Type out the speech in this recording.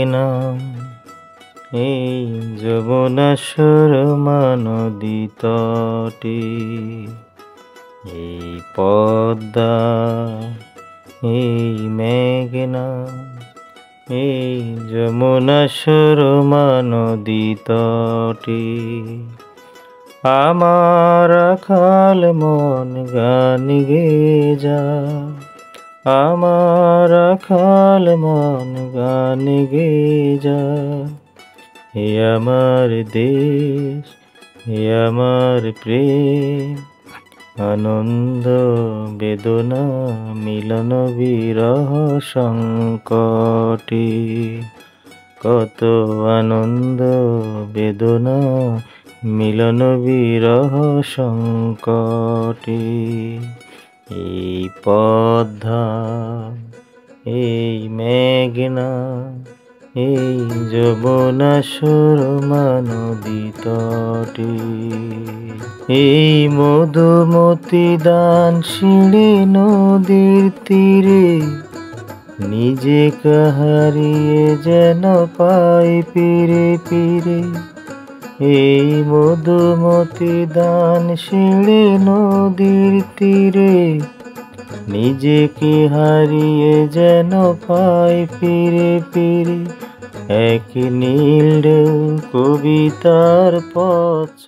মেঘনা এই যমুনা সুরমা নদী তটে, এই পদ্মা এই মেঘনা এই যমুনা সুরমা নদী তটে, আমার রাখাল মন গান গেয়ে যায়, আমার রাখাল মন গান গেয়ে যায়। হে আমার দেশ, হে আমার প্রেম, আনন্দ বেদনা মিলন বিরহ সংকটে, কত আনন্দ বেদনা মিলন বিরহ সংকটে। এই পদ্মা এই মেঘনা এই যমুনা সুরমা নদী তটে, এই মধুমতি দান সিঁড়ি নদীর তীরে, নিজেকে হারিয়ে যেন পাই ফিরে ফিরে। এই মধুমতি দান সিঁড়ি নদীর তীরে, নিজেকে হারিয়ে যেন পাই ফিরে ফিরে। এক নীল ঢেউ কবিতার পথ